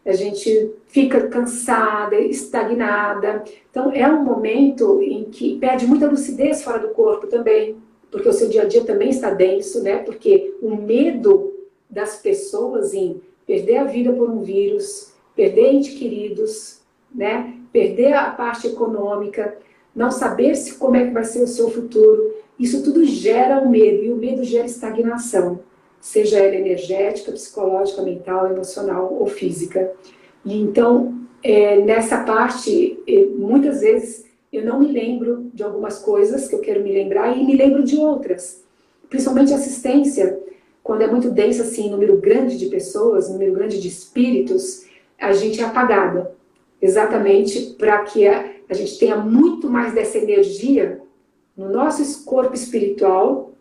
a gente fica cansada, estagnada. Então, é um momento em que perde muita lucidez fora do corpo também, porque o seu dia a dia também está denso, né? Porque o medo das pessoas em perder a vida por um vírus, perder entes queridos, né? Perder a parte econômica, não saber se, como é que vai ser o seu futuro, isso tudo gera o medo, e o medo gera estagnação, seja ela energética, psicológica, mental, emocional ou física. E então, nessa parte, muitas vezes eu não me lembro de algumas coisas que eu quero me lembrar e me lembro de outras. Principalmente assistência, quando é muito densa, assim, número grande de pessoas, número grande de espíritos, a gente é apagada. Exatamente para que a gente tenha muito mais dessa energia no nosso corpo espiritual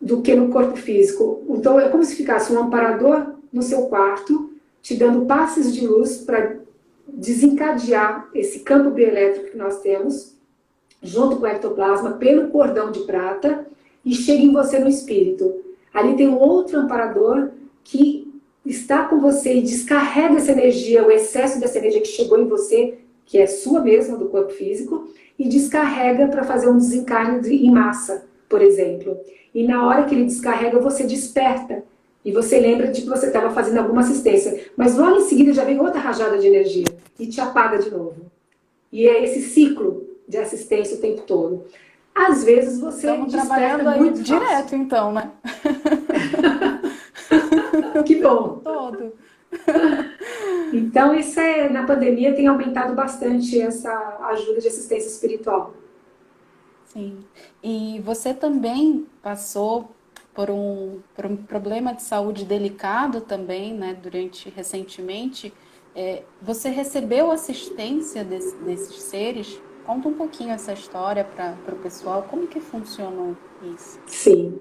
do que no corpo físico. Então é como se ficasse um amparador no seu quarto, te dando passes de luz para desencadear esse campo bioelétrico que nós temos, junto com o ectoplasma, pelo cordão de prata, e chega em você no espírito. Ali tem um outro amparador que está com você e descarrega essa energia, o excesso dessa energia que chegou em você, que é sua mesma, do corpo físico, e descarrega para fazer um desencarne em massa, por exemplo. E na hora que ele descarrega, você desperta. E você lembra de que você estava fazendo alguma assistência. Mas logo em seguida já vem outra rajada de energia e te apaga de novo. E é esse ciclo de assistência o tempo todo. Às vezes você Estamos trabalhando aí muito direto, fácil. então, né? Que bom! Todo. Então, isso na pandemia tem aumentado bastante essa ajuda de assistência espiritual. Sim. E você também passou por um problema de saúde delicado também, né, recentemente. Você recebeu assistência desses seres? Conta um pouquinho essa história para o pessoal. Como que funcionou isso? Sim.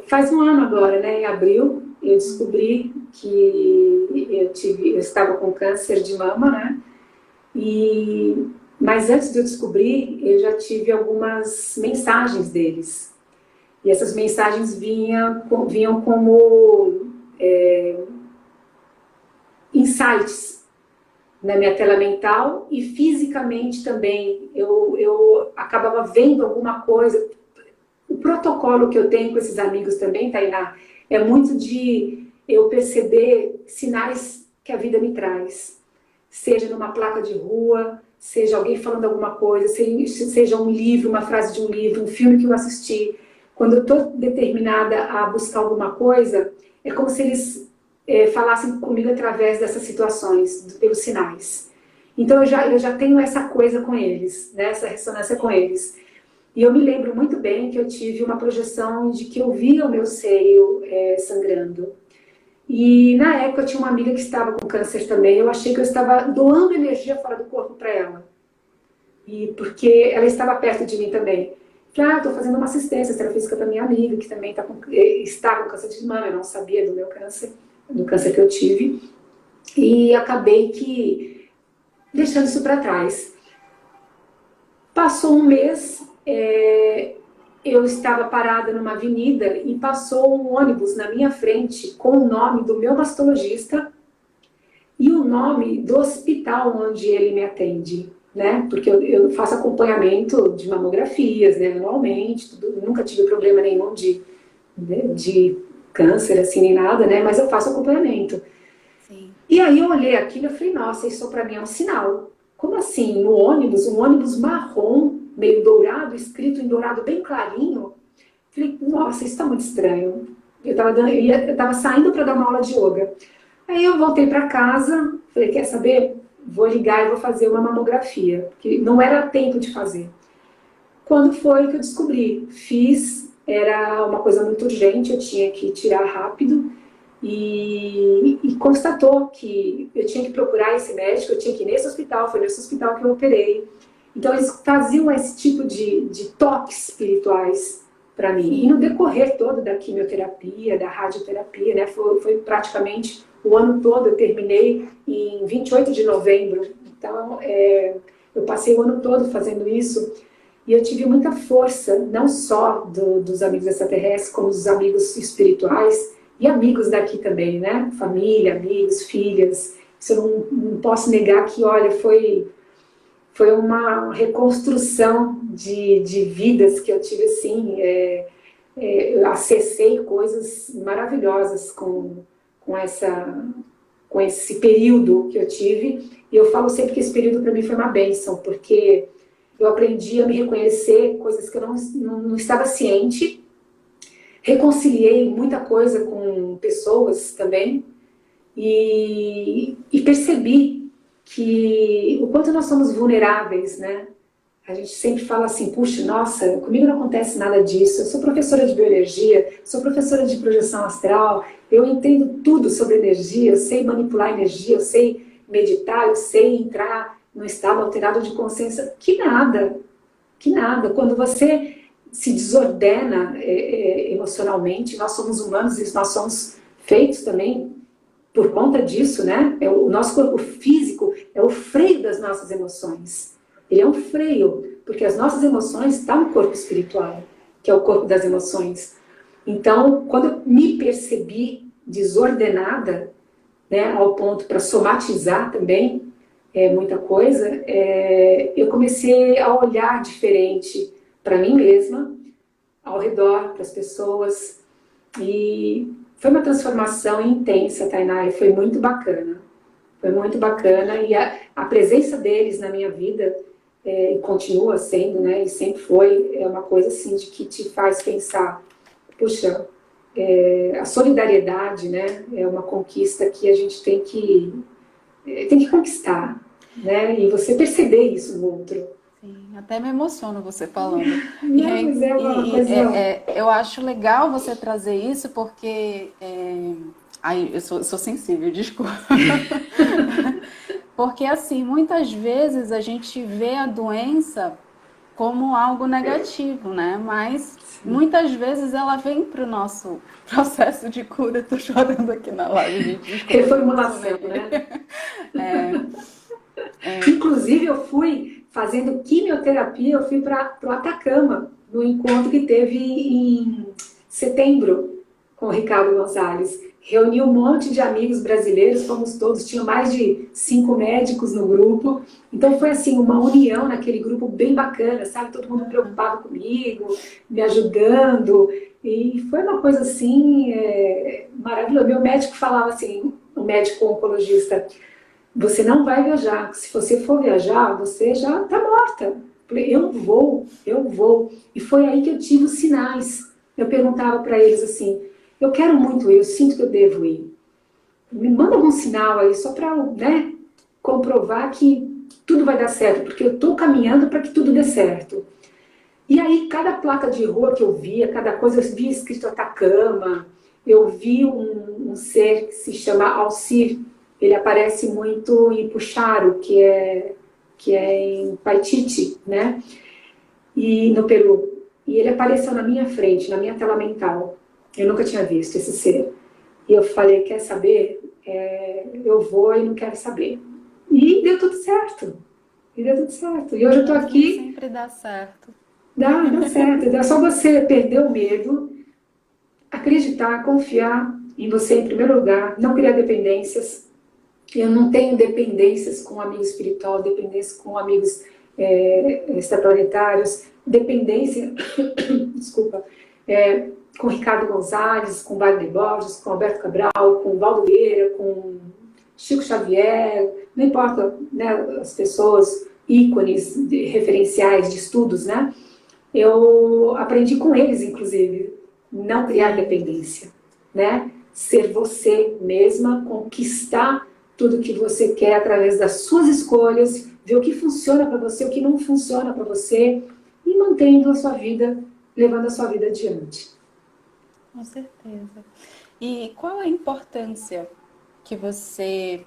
Faz um ano agora, né, em abril, eu descobri que eu estava com câncer de mama, né? Mas antes de eu descobrir, eu já tive algumas mensagens deles. E essas mensagens vinham como insights na minha tela mental, e fisicamente também. Eu acabava vendo alguma coisa. O protocolo que eu tenho com esses amigos também, Tainá, é muito de eu perceber sinais que a vida me traz. Seja numa placa de rua, seja alguém falando alguma coisa, seja um livro, uma frase de um livro, um filme que eu assisti. Quando eu estou determinada a buscar alguma coisa, é como se eles falassem comigo através dessas situações, pelos sinais. Então eu já tenho essa coisa com eles, né, essa ressonância com eles. E eu me lembro muito bem que eu tive uma projeção de que eu via o meu seio sangrando. E na época eu tinha uma amiga que estava com câncer também. Eu achei que eu estava doando energia fora do corpo para ela. E porque ela estava perto de mim também. Falei, estou fazendo uma assistência extrafísica para minha amiga, que também está com câncer de mama. Eu não sabia do meu câncer, do câncer que eu tive. E acabei que deixando isso para trás. Passou um mês, eu estava parada numa avenida e passou um ônibus na minha frente com o nome do meu mastologista e o nome do hospital onde ele me atende, né? Porque eu faço acompanhamento de mamografias, né, anualmente, nunca tive problema nenhum de câncer, assim, nem nada, né? Mas eu faço acompanhamento. Sim. E aí eu olhei aquilo e falei, nossa, isso para mim é um sinal. Como assim? No ônibus, um ônibus marrom, meio dourado, escrito em dourado bem clarinho. Falei, nossa, isso está muito estranho. Eu estava saindo para dar uma aula de yoga. Aí eu voltei para casa, falei, quer saber? Vou ligar e vou fazer uma mamografia, porque não era tempo de fazer. Quando foi que eu descobri? Fiz, era uma coisa muito urgente, eu tinha que tirar rápido. E constatou que eu tinha que procurar esse médico, eu tinha que ir nesse hospital, foi nesse hospital que eu operei. Então eles faziam esse tipo de toques espirituais para mim. E no decorrer todo da quimioterapia, da radioterapia, né, foi praticamente o ano todo, eu terminei em 28 de novembro. Então eu passei o ano todo fazendo isso. E eu tive muita força, não só dos amigos extraterrestres, como dos amigos espirituais, e amigos daqui também, né? Família, amigos, filhas. Isso eu não posso negar que, olha, foi uma reconstrução de vidas que eu tive, assim, eu acessei coisas maravilhosas com esse período que eu tive, e eu falo sempre que esse período para mim foi uma bênção, porque eu aprendi a me reconhecer coisas que eu não estava ciente, reconciliei muita coisa com pessoas também, e percebi que o quanto nós somos vulneráveis, né? A gente sempre fala assim, puxa, nossa, comigo não acontece nada disso, eu sou professora de bioenergia, sou professora de projeção astral, eu entendo tudo sobre energia, eu sei manipular energia, eu sei meditar, eu sei entrar num estado alterado de consciência. Que nada, que nada. Quando você se desordena emocionalmente, nós somos humanos e nós somos feitos também por conta disso, né? O nosso corpo físico é o freio das nossas emoções. Ele é um freio, porque as nossas emoções estão no corpo espiritual, que é o corpo das emoções. Então, quando eu me percebi desordenada, né, ao ponto para somatizar também muita coisa, eu comecei a olhar diferente para mim mesma, ao redor, para as pessoas, e foi uma transformação intensa, Tainá, e foi muito bacana. Foi muito bacana, e a presença deles na minha vida continua sendo, né, e sempre foi, uma coisa assim de que te faz pensar, puxa, a solidariedade, né, é uma conquista que a gente tem que conquistar, né, e você perceber isso no outro. Sim, até me emociono você falando. Não, mas é uma coisa... Eu acho legal você trazer isso porque... Ai, eu sou sensível, desculpa. Porque, assim, muitas vezes a gente vê a doença como algo negativo, né? Mas muitas vezes ela vem para o nosso processo de cura. Estou chorando aqui na live, gente. Desculpa, reformulação, né? Inclusive, eu fui fazendo quimioterapia, eu fui para o Atacama, no encontro que teve em setembro com o Ricardo Gonzalez. Reuni um monte de amigos brasileiros, fomos todos, tinha mais de 5 médicos no grupo. Então foi assim, uma união naquele grupo bem bacana, sabe? Todo mundo preocupado comigo, me ajudando. E foi uma coisa assim, maravilhosa. Meu médico falava assim, o médico oncologista, você não vai viajar, se você for viajar, você já está morta. Eu falei, eu vou. E foi aí que eu tive os sinais. Eu perguntava para eles assim, eu quero muito ir, eu sinto que eu devo ir. Me manda algum sinal aí, só para, né, comprovar que tudo vai dar certo, porque eu estou caminhando para que tudo dê certo. E aí, cada placa de rua que eu via, cada coisa, eu via escrito Atacama, eu vi um ser que se chama Alcir, ele aparece muito em Pucharo, que é em Paititi, né? E no Peru. E ele apareceu na minha frente, na minha tela mental. Eu nunca tinha visto esse ser. E eu falei, quer saber? Eu vou e não quero saber. E deu tudo certo. E hoje eu tô aqui... Sempre dá certo. Dá certo. É só você perder o medo, acreditar, confiar em você em primeiro lugar, não criar dependências. Eu não tenho dependências com amigo espiritual, dependências com amigos extraplanetários, dependência, desculpa, com Ricardo Gonzalez, com Wagner Borges, com Alberto Cabral, com Valdo Vieira, com Chico Xavier, não importa, né, as pessoas, ícones referenciais de estudos, né? Eu aprendi com eles, inclusive, não criar dependência, né? Ser você mesma, conquistar tudo que você quer através das suas escolhas, ver o que funciona para você, o que não funciona para você, e mantendo a sua vida, levando a sua vida adiante. Com certeza. E qual a importância que você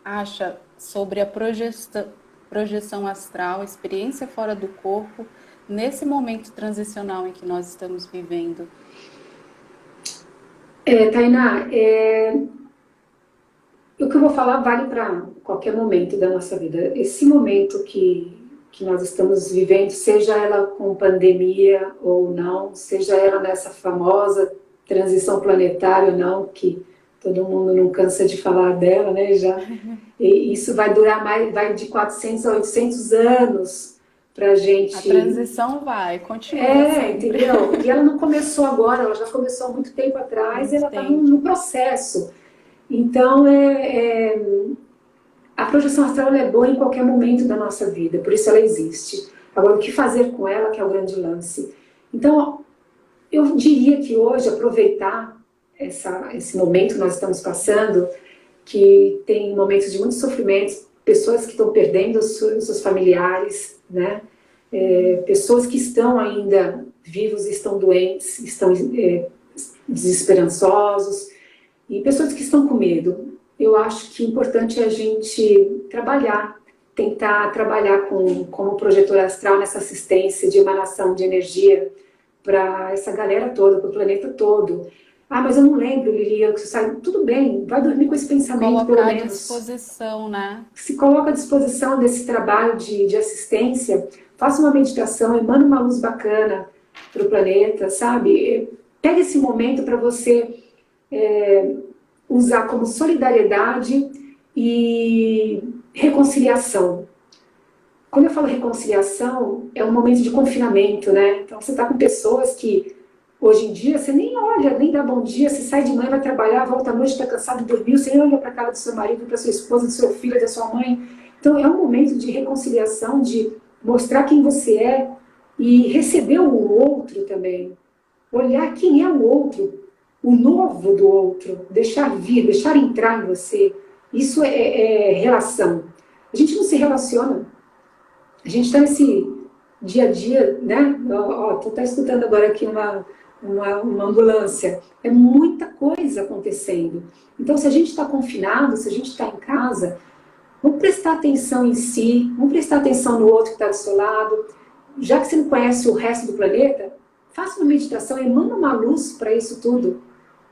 acha sobre a projeção astral, experiência fora do corpo, nesse momento transicional em que nós estamos vivendo? Tainá, o que eu vou falar vale para qualquer momento da nossa vida. Esse momento que nós estamos vivendo, seja ela com pandemia ou não, seja ela nessa famosa transição planetária ou não, que todo mundo não cansa de falar dela, né? Já, e isso vai durar mais, vai de 400 a 800 anos para a A gente. transição vai, continua É, sempre. entendeu? E ela não começou agora, ela já começou há muito tempo atrás e Muito ela está tempo. no processo. Então, a projeção astral é boa em qualquer momento da nossa vida, por isso ela existe. Agora, o que fazer com ela que é o grande lance. Então, eu diria que hoje aproveitar esse momento que nós estamos passando, que tem momentos de muito sofrimento, pessoas que estão perdendo os seus familiares, né? Pessoas que estão ainda vivos, estão doentes, estão desesperançosos, e pessoas que estão com medo. Eu acho que o importante é a gente trabalhar, tentar trabalhar como projetor astral nessa assistência de emanação de energia para essa galera toda, para o planeta todo. Ah, mas eu não lembro, Lilian, que você sabe. Tudo bem, vai dormir com esse pensamento, pelo Colocar à menos. disposição, né? Se coloca à disposição desse trabalho de assistência, faça uma meditação, emana uma luz bacana para o planeta, sabe? Pega esse momento para você usar como solidariedade e reconciliação. Quando eu falo reconciliação, é um momento de confinamento, né? Então você está com pessoas que hoje em dia você nem olha, nem dá bom dia, você sai de manhã, vai trabalhar, volta à noite, está cansado, dormiu, você nem olha para a cara do seu marido, para sua esposa, do seu filho, da sua mãe. Então é um momento de reconciliação, de mostrar quem você é e receber o outro também. Olhar quem é o outro, o novo do outro, deixar vir, deixar entrar em você. Isso é relação. A gente não se relaciona. A gente está nesse dia a dia, né? Tu tá escutando agora aqui uma ambulância. É muita coisa acontecendo. Então, se a gente está confinado, se a gente está em casa, vamos prestar atenção em si, vamos prestar atenção no outro que está do seu lado. Já que você não conhece o resto do planeta, faça uma meditação, emana uma luz para isso tudo.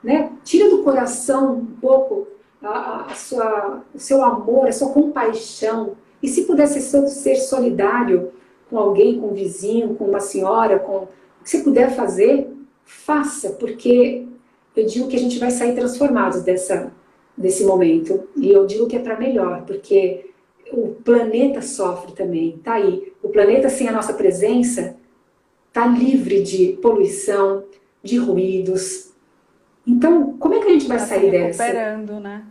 Né? Tira do coração um pouco o seu amor, a sua compaixão. E se puder ser solidário com alguém, com um vizinho, com uma senhora, com o que você puder fazer, faça, porque eu digo que a gente vai sair transformados desse momento. E eu digo que é para melhor, porque o planeta sofre também, tá aí. O planeta sem a nossa presença tá livre de poluição, de ruídos. Então, como é que a gente vai Tá se sair dessa? recuperando, né?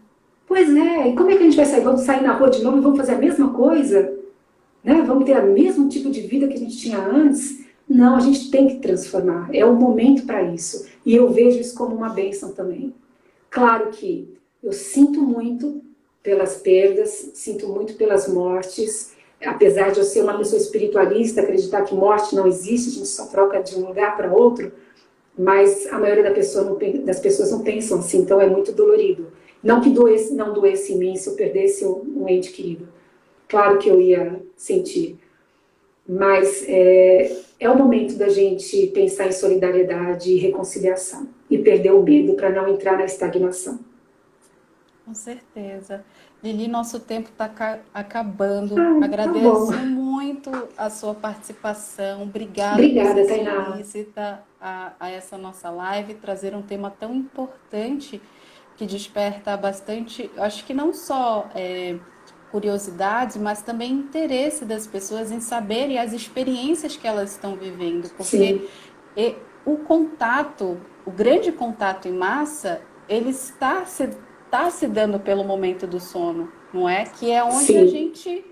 Pois é, e como é que a gente vai sair? Vamos sair na rua de novo e vamos fazer a mesma coisa? Né? Vamos ter o mesmo tipo de vida que a gente tinha antes? Não, a gente tem que transformar. É o momento para isso. E eu vejo isso como uma bênção também. Claro que eu sinto muito pelas perdas, sinto muito pelas mortes, apesar de eu ser uma pessoa espiritualista, acreditar que morte não existe, a gente só troca de um lugar para outro, mas a maioria das pessoas não pensam assim, então é muito dolorido. Não que não doesse em mim se eu perdesse um ente querido. Claro que eu ia sentir, mas é o momento da gente pensar em solidariedade e reconciliação e perder o medo para não entrar na estagnação. Com certeza. Lili, nosso tempo está acabando. Ah, tá bom. Agradeço muito a sua participação. Obrigada por Obrigada, ser Tainá. solícita a essa nossa live, trazer um tema tão importante que desperta bastante, acho que não só curiosidade, mas também interesse das pessoas em saberem as experiências que elas estão vivendo, porque Sim, o contato, o grande contato em massa, ele está se dando pelo momento do sono, não é? Que é onde a sim, gente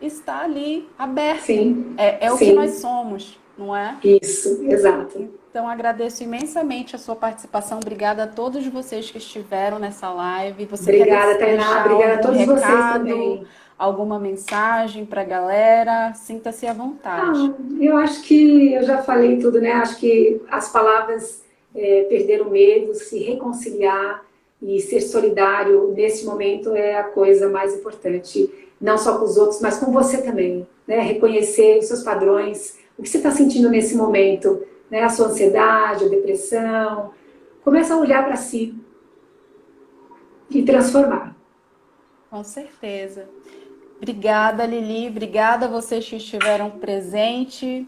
está ali aberto. sim, É o que nós sim. somos, não é? Isso, exato. Então, agradeço imensamente a sua participação. Obrigada a todos vocês que estiveram nessa live. Você quer Obrigada, Tainá. deixar Obrigada a algum todos vocês recado, também. alguma mensagem para a galera? Sinta-se à Ah, vontade. eu acho que eu já falei tudo, né? Acho que as palavras perder o medo, se reconciliar e ser solidário nesse momento é a coisa mais importante, não só com os outros, mas com você também, né? Reconhecer os seus padrões, o que você está sentindo nesse momento, né? A sua ansiedade, a depressão. Começa a olhar para si e transformar. Com certeza. Obrigada, Lili. Obrigada a vocês que estiveram presentes.